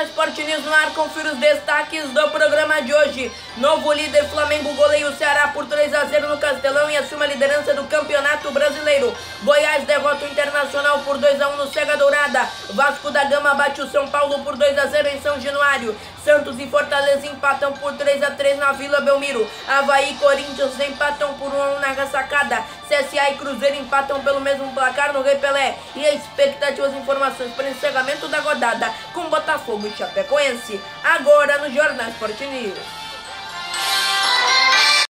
Sport News no ar, confira os destaques do programa de hoje. Novo líder Flamengo goleia o Ceará por 3-0 no Castelão e assume a liderança do Campeonato Brasileiro. Goiás derrota o Internacional por 2-1 no Serra Dourada. Vasco da Gama bate o São Paulo por 2-0 em São Januário. Santos e Fortaleza empatam por 3-3 na Vila Belmiro. Avaí e Corinthians empatam por 1-1 na Ressacada. CSA e Cruzeiro empatam pelo mesmo placar no Rei Pelé. E a expectativa, as informações para o encerramento da rodada com Botafogo e Chapecoense, agora no Jornal Sport News.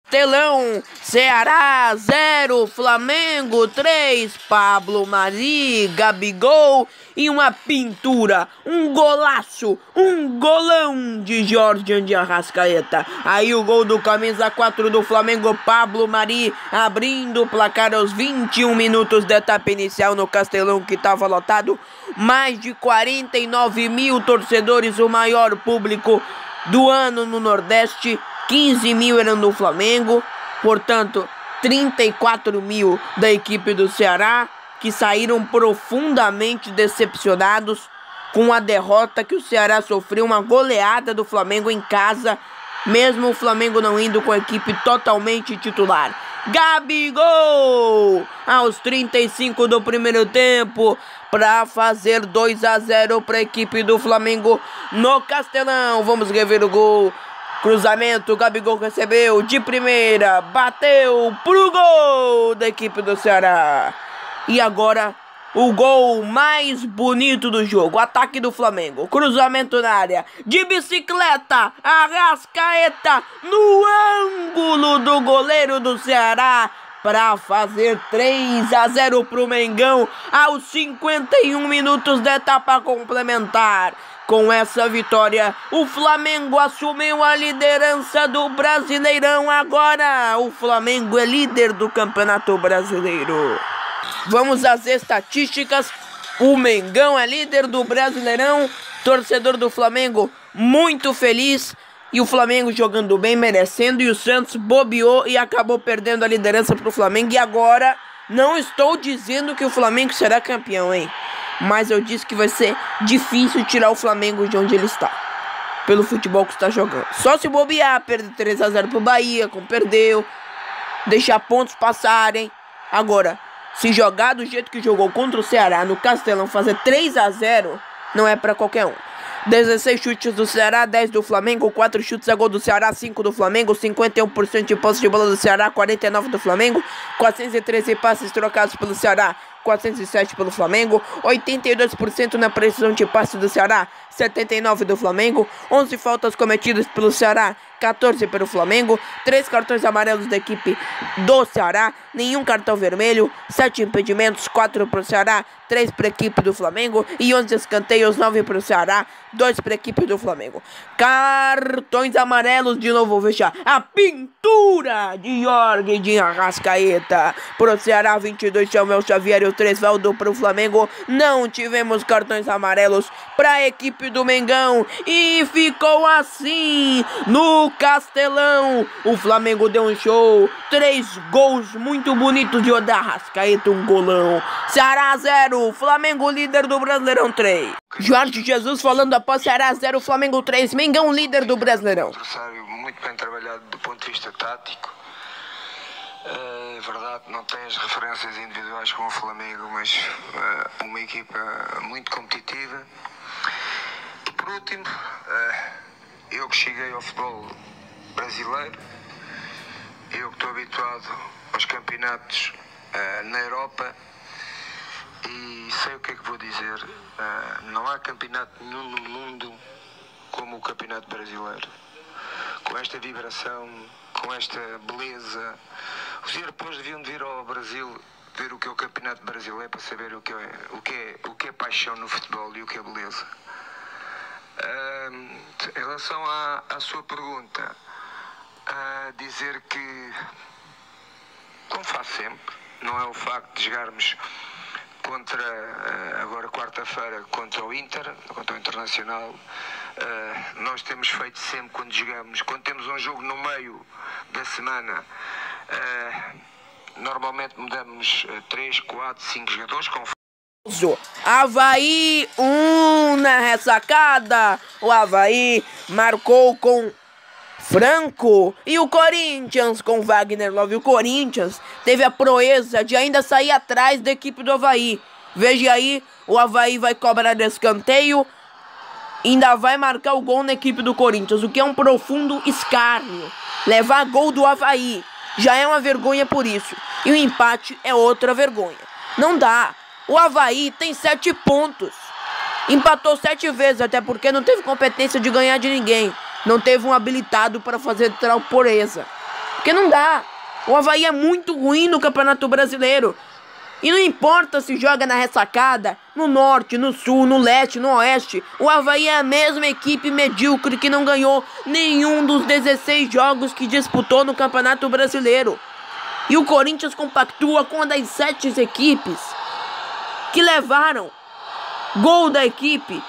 Telão, Ceará 0, Flamengo 3, Pablo Mari, Gabigol e uma pintura, um golaço, um golão de Jorge de Arrascaeta. Aí o gol do camisa 4 do Flamengo, Pablo Mari, abrindo o placar aos 21 minutos da etapa inicial no Castelão, que estava lotado. Mais de 49 mil torcedores, o maior público do ano no Nordeste. 15 mil eram do Flamengo, portanto 34 mil da equipe do Ceará, que saíram profundamente decepcionados com a derrota que o Ceará sofreu, uma goleada do Flamengo em casa, mesmo o Flamengo não indo com a equipe totalmente titular. Gabigol aos 35 do primeiro tempo para fazer 2-0 para a equipe do Flamengo no Castelão. Vamos rever o gol. Cruzamento, Gabigol recebeu de primeira, bateu pro gol da equipe do Ceará. E agora o gol mais bonito do jogo, ataque do Flamengo, cruzamento na área, de bicicleta, Arrascaeta no ângulo do goleiro do Ceará para fazer 3-0 pro Mengão aos 51 minutos da etapa complementar. Com essa vitória, o Flamengo assumiu a liderança do Brasileirão. Agora, o Flamengo é líder do Campeonato Brasileiro. Vamos às estatísticas. O Mengão é líder do Brasileirão. Torcedor do Flamengo muito feliz. E o Flamengo jogando bem, merecendo. E o Santos bobeou e acabou perdendo a liderança para o Flamengo. E agora, não estou dizendo que o Flamengo será campeão, hein? Mas eu disse que vai ser difícil tirar o Flamengo de onde ele está, pelo futebol que está jogando. Só se bobear, perder 3-0 pro Bahia, como perdeu, deixar pontos passarem. Agora, se jogar do jeito que jogou contra o Ceará no Castelão, fazer 3-0, não é para qualquer um. 16 chutes do Ceará, 10 do Flamengo, 4 chutes a gol do Ceará, 5 do Flamengo, 51% de posse de bola do Ceará, 49 do Flamengo, 413 passes trocados pelo Ceará, 407 pelo Flamengo, 82% na precisão de passe do Ceará, 79 do Flamengo, 11 faltas cometidas pelo Ceará, 14 pelo Flamengo, 3 cartões amarelos da equipe do Ceará, nenhum cartão vermelho, 7 impedimentos, 4 para o Ceará, 3 para a equipe do Flamengo e 11 escanteios, 9 para o Ceará, 2 para a equipe do Flamengo. Cartões amarelos, de novo, vou fechar a pintura de Jorge de Arrascaeta. Para o Ceará, 22, Samuel Xavier e o 3 Valdo. Para o Flamengo, não tivemos cartões amarelos para a equipe do Mengão. E ficou assim no Castelão. O Flamengo deu um show, 3 gols muito bonitos de Arrascaeta, um golão. Ceará 0, Flamengo líder do Brasileirão 3. Jorge Jesus falando após Ceará 0, Flamengo 3, Mengão líder do Brasileirão. Adversário muito bem trabalhado do ponto de vista tático. É verdade, não tem as referências individuais como o Flamengo, mas uma equipa muito competitiva. E por último, eu que cheguei ao futebol brasileiro, eu que estou habituado aos campeonatos na Europa, e sei o que é que vou dizer. Não há campeonato nenhum no mundo como o Campeonato Brasileiro. Com esta vibração, com esta beleza. Os europeus deviam vir ao Brasil ver o que é o Campeonato Brasileiro para saber o que é paixão no futebol e o que é beleza. Em relação à sua pergunta, dizer que, como faço sempre, não é o facto de jogarmos agora quarta-feira contra o Inter, contra o Internacional. Nós temos feito sempre quando temos um jogo no meio da semana, normalmente mudamos 3, 4, 5 jogadores, Avaí 1 na ressacada. O Avaí marcou com Franco e o Corinthians com Wagner Love. O Corinthians teve a proeza de ainda sair atrás da equipe do Avaí. Veja aí, o Avaí vai cobrar escanteio, ainda vai marcar o gol na equipe do Corinthians, o que é um profundo escárnio. Levar gol do Avaí já é uma vergonha por isso, e o empate é outra vergonha. Não dá. O Avaí tem 7 pontos, empatou 7 vezes, até porque não teve competência de ganhar de ninguém. Não teve um habilitado para fazer tal proeza. Porque não dá. O Avaí é muito ruim no Campeonato Brasileiro. E não importa se joga na ressacada, no norte, no sul, no leste, no oeste. O Avaí é a mesma equipe medíocre que não ganhou nenhum dos 16 jogos que disputou no Campeonato Brasileiro. E o Corinthians compactua com uma das 7 equipes que levaram gol da equipe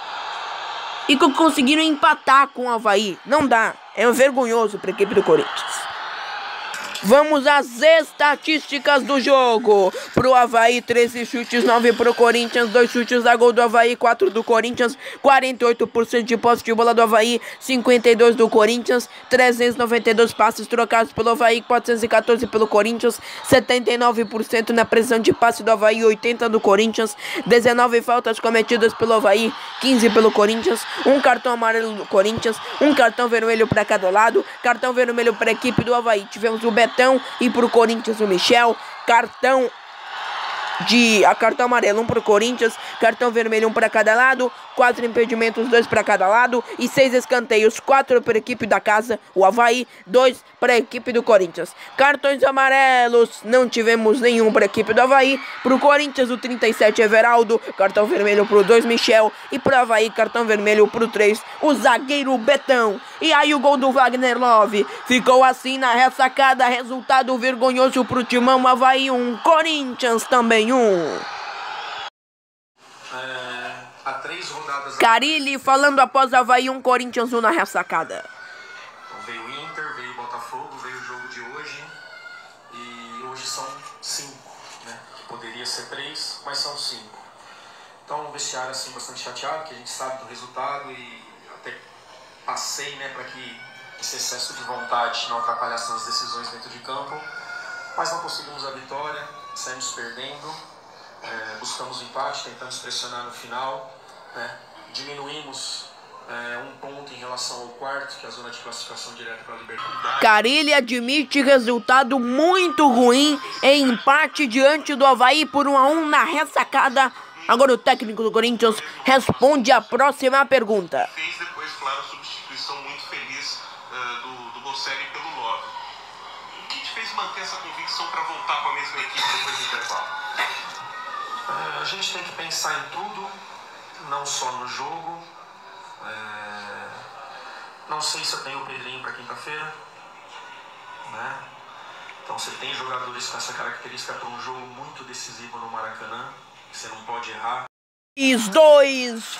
e que conseguiram empatar com o Avaí. Não dá. É vergonhoso para a equipe do Corinthians. Vamos às estatísticas do jogo. Pro Avaí, 13 chutes, 9 pro Corinthians, 2 chutes a gol do Avaí, 4 do Corinthians, 48% de posse de bola do Avaí, 52 do Corinthians, 392 passes trocados pelo Avaí, 414 pelo Corinthians, 79% na precisão de passe do Avaí, 80 do Corinthians, 19 faltas cometidas pelo Avaí, 15 pelo Corinthians, 1 cartão amarelo do Corinthians, 1 cartão vermelho para cada lado, cartão vermelho para a equipe do Avaí. Tivemos o Betão e pro Corinthians o Michel, cartão amarelo, 1 pro Corinthians, cartão vermelho, 1 para cada lado, 4 impedimentos, 2 para cada lado e 6 escanteios, 4 para a equipe da casa, o Avaí, 2 para a equipe do Corinthians. Cartões amarelos, não tivemos nenhum para a equipe do Avaí. Pro Corinthians, o 37 Everaldo, cartão vermelho pro 2 Michel e pro Avaí, cartão vermelho pro 3 o zagueiro Betão. E aí o gol do Wagner Love ficou assim na ressacada, resultado vergonhoso pro Timão. Avaí 1, Corinthians também 1. Há 3 rodadas. Carilli falando após Avaí 1, Corinthians 1 na ressacada. Então veio o Inter, veio o Botafogo, veio o jogo de hoje. E hoje são 5, né? Poderia ser 3, mas são 5. Então o vestiário assim bastante chateado, que a gente sabe do resultado e até passei, né, para que esse excesso de vontade não atrapalhasse nas decisões dentro de campo. Mas não conseguimos a vitória, saímos perdendo. Buscamos o empate, tentamos pressionar no final, né? Diminuímos 1 ponto em relação ao quarto, que é a zona de classificação direta para a Libertadores. Carilli admite resultado muito ruim em empate diante do Avaí por 1-1 na ressacada. Agora o técnico do Corinthians responde a próxima pergunta. Fez depois, claro, a substituição muito feliz do Bocelli pelo Love. O que te fez manter essa convicção para voltar com a mesma equipe depois do intervalo? A gente tem que pensar em tudo, não só no jogo. Não sei se eu tenho o Pedrinho para quinta-feira, né? Então você tem jogadores com essa característica para um jogo muito decisivo no Maracanã, que você não pode errar. Os 2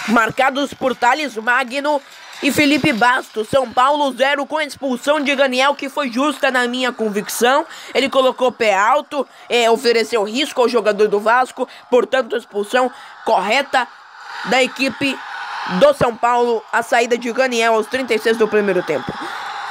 marcados por Thales Magno e Felipe Bastos. São Paulo 0 com a expulsão de Ganiel, que foi justa na minha convicção. Ele colocou pé alto, ofereceu risco ao jogador do Vasco, portanto expulsão correta da equipe do São Paulo. A saída de Ganiel aos 36 do primeiro tempo.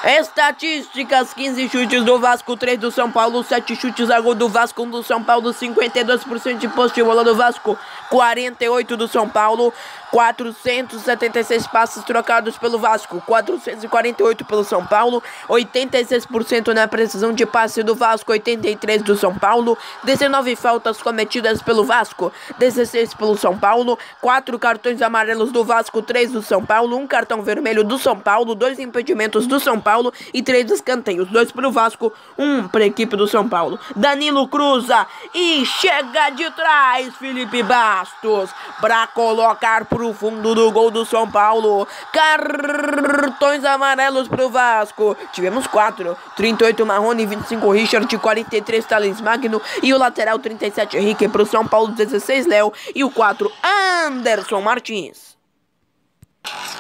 Estatísticas: 15 chutes do Vasco, 3 do São Paulo, 7 chutes a gol do Vasco, 1 do São Paulo, 52% de posse de bola do Vasco, 48 do São Paulo, 476 passes trocados pelo Vasco, 448 pelo São Paulo, 86% na precisão de passe do Vasco, 83 do São Paulo, 19 faltas cometidas pelo Vasco, 16 pelo São Paulo, 4 cartões amarelos do Vasco, 3 do São Paulo, 1 cartão vermelho do São Paulo, 2 impedimentos do São Paulo e 3 escanteios, 2 pro Vasco, 1 pra equipe do São Paulo. Danilo cruza e chega de trás Felipe Bastos pra colocar pro fundo do gol do São Paulo. Cartões amarelos pro Vasco. Tivemos 4, 38 Marrone, 25 Richard, 43 Thales Magno e o lateral 37 Henrique pro São Paulo, 16 Léo e o 4 Anderson Martins.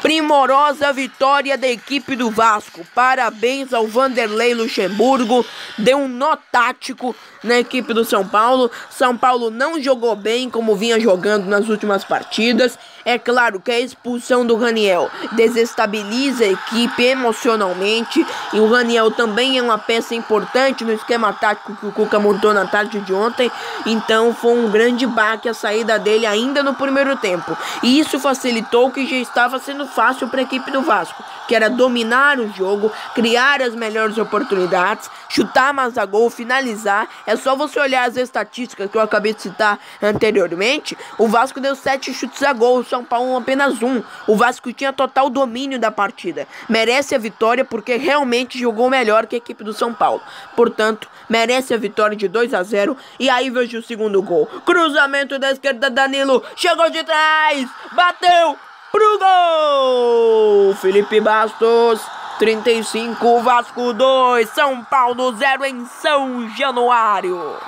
Primorosa vitória da equipe do Vasco. Parabéns ao Vanderlei Luxemburgo. Deu um nó tático na equipe do São Paulo. São Paulo não jogou bem como vinha jogando nas últimas partidas. É claro que a expulsão do Raniel desestabiliza a equipe emocionalmente. E o Raniel também é uma peça importante no esquema tático que o Cuca montou na tarde de ontem. Então foi um grande baque a saída dele ainda no primeiro tempo. E isso facilitou o que já estava sendo fácil para a equipe do Vasco, que era dominar o jogo, criar as melhores oportunidades, chutar mais a gol, finalizar. É só você olhar as estatísticas que eu acabei de citar anteriormente. O Vasco deu 7 chutes a gol, o São Paulo apenas 1. O Vasco tinha total domínio da partida. Merece a vitória porque realmente jogou melhor que a equipe do São Paulo. Portanto, merece a vitória de 2-0. E aí vejo o segundo gol. Cruzamento da esquerda, Danilo. Chegou de trás. Bateu pro gol. Felipe Bastos. 35, Vasco 2, São Paulo 0 em São Januário.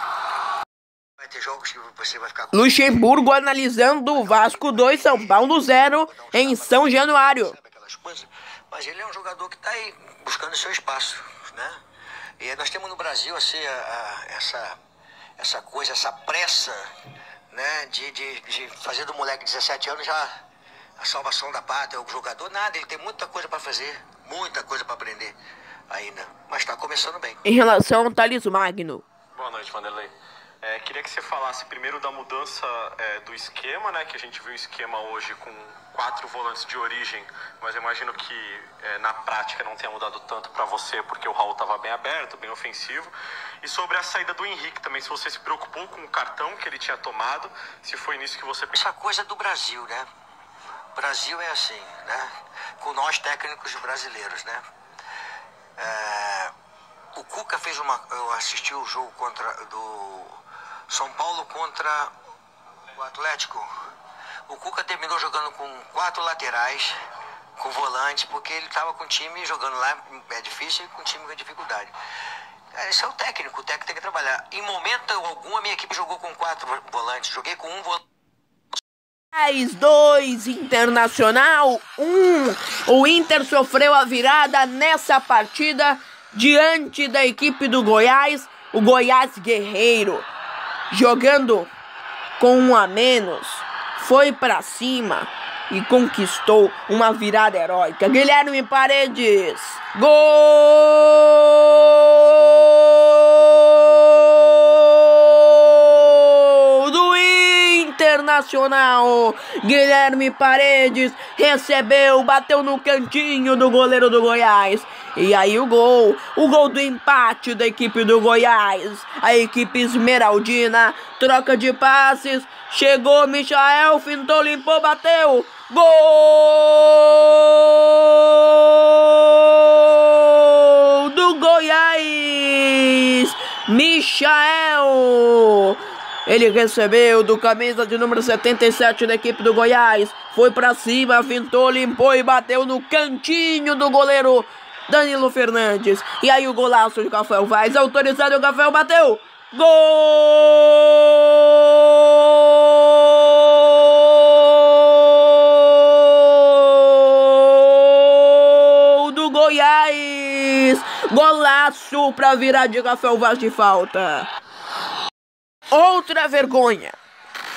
Vai ter jogos que você vai ficar... Luxemburgo analisando Vasco 2, São Paulo 0 em São Januário. Mas ele é um jogador que está aí buscando seu espaço, né? E nós temos no Brasil assim, essa coisa, essa pressa, né, de fazer do moleque de 17 anos já a salvação da pátria, o jogador, nada, ele tem muita coisa para fazer, muita coisa para aprender ainda, mas está começando bem. Em relação ao Thales Magno. Boa noite, Vanderlei. Queria que você falasse primeiro da mudança do esquema, né? Que a gente viu o esquema hoje com 4 volantes de origem, mas eu imagino que na prática não tenha mudado tanto para você, porque o Raul estava bem aberto, bem ofensivo. E sobre a saída do Henrique também, se você se preocupou com o cartão que ele tinha tomado, se foi nisso que você... Essa coisa do Brasil, né? O Brasil é assim, né? Com nós técnicos brasileiros, né? O Cuca fez eu assisti o jogo do São Paulo contra o Atlético. O Cuca terminou jogando com 4 laterais, com volante, porque ele estava com o time jogando lá, é difícil, e com o time com dificuldade. Esse é o técnico tem que trabalhar. Em momento algum, a minha equipe jogou com 4 volantes, joguei com 1 volante. 2, Internacional 1. O Inter sofreu a virada nessa partida diante da equipe do Goiás. O Goiás guerreiro, jogando com 1 a menos, foi pra cima e conquistou uma virada heróica. Guilherme Paredes, gol do Internacional. Guilherme Paredes recebeu, bateu no cantinho do goleiro do Goiás. E aí o gol do empate da equipe do Goiás. A equipe esmeraldina, troca de passes, chegou Michael, fintou, limpou, bateu. Gol do Goiás. Michael. Ele recebeu do camisa de número 77 da equipe do Goiás. Foi pra cima, fintou, limpou e bateu no cantinho do goleiro Danilo Fernandes. E aí o golaço de Rafael Vaz, autorizado, o Rafael bateu. Gol do Goiás. Golaço pra virar de Rafael Vaz de falta. Outra vergonha.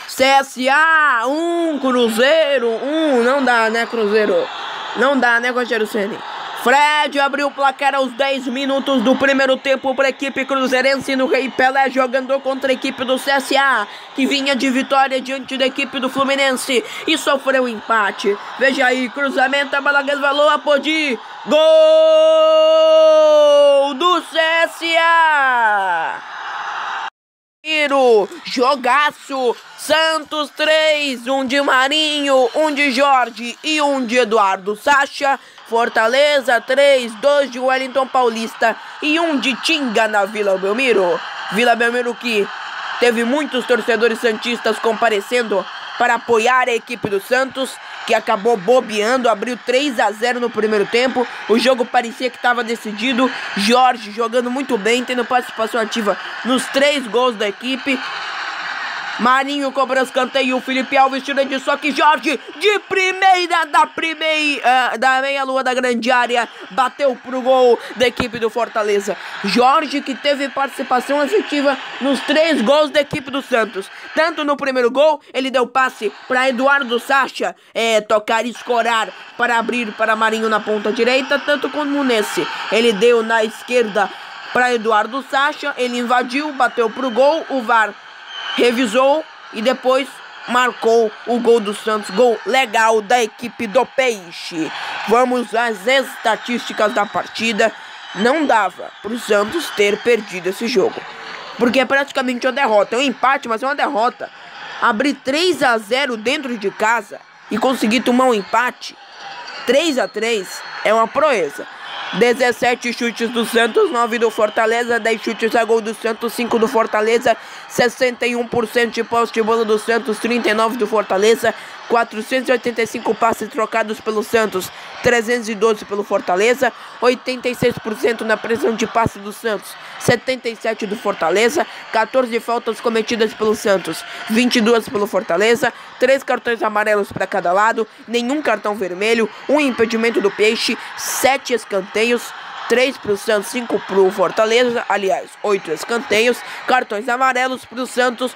CSA 1, Cruzeiro 1. Não dá, né, Cruzeiro? Não dá, né, Rogério Ceni? Fred abriu o placar aos 10 minutos do primeiro tempo para a equipe cruzeirense no Rei Pelé, jogando contra a equipe do CSA, que vinha de vitória diante da equipe do Fluminense e sofreu um empate. Veja aí, cruzamento, a bola resvalou, a Podi. Gol do CSA! Jogaço. Santos 3, 1 de Marinho, 1 de Jorge e 1 de Eduardo Sacha. Fortaleza 3, 2 de Wellington Paulista e 1 de Tinga na Vila Belmiro. Vila Belmiro que teve muitos torcedores santistas comparecendo para apoiar a equipe do Santos, que acabou bobeando, abriu 3-0 no primeiro tempo. O jogo parecia que estava decidido. Jorge jogando muito bem, tendo participação ativa nos 3 gols da equipe. Marinho cobra escanteio, Felipe Alves tira de só que Jorge de primeira da meia-lua da grande área, bateu pro gol da equipe do Fortaleza. Jorge que teve participação efetiva nos 3 gols da equipe do Santos. Tanto no primeiro gol, ele deu passe para Eduardo Sacha tocar e escorar para abrir para Marinho na ponta direita, tanto como nesse. Ele deu na esquerda para Eduardo Sacha, ele invadiu, bateu pro gol, o VAR revisou e depois marcou o gol do Santos. Gol legal da equipe do Peixe. Vamos às estatísticas da partida. Não dava pro Santos ter perdido esse jogo, porque é praticamente uma derrota. É um empate, mas é uma derrota. Abrir 3-0 dentro de casa e conseguir tomar um empate 3-3 é uma proeza. 17 chutes do Santos, 9 do Fortaleza, 10 chutes a gol do Santos, 5 do Fortaleza, 61% de posse de bola do Santos, 39 do Fortaleza, 485 passes trocados pelo Santos, 312 pelo Fortaleza, 86% na pressão de passe do Santos, 77 do Fortaleza, 14 faltas cometidas pelo Santos, 22 pelo Fortaleza, 3 cartões amarelos para cada lado, nenhum cartão vermelho, 1 impedimento do Peixe, 7 escanteios, 3 pro Santos, 5 pro Fortaleza, aliás, 8 escanteios, cartões amarelos pro Santos.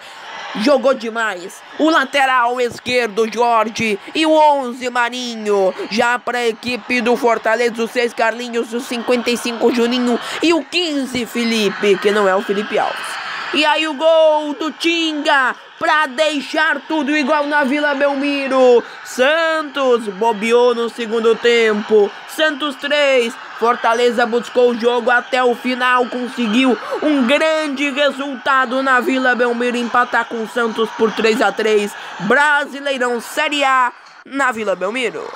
Jogou demais. O lateral esquerdo, Jorge, e o 11, Marinho. Já para a equipe do Fortaleza, o 6, Carlinhos, o 55, Juninho, e o 15, Felipe, que não é o Felipe Alves. E aí o gol do Tinga, para deixar tudo igual na Vila Belmiro. Santos bobeou no segundo tempo. Santos 3, Fortaleza buscou o jogo até o final, conseguiu um grande resultado na Vila Belmiro, empatar com o Santos por 3-3. Brasileirão Série A na Vila Belmiro.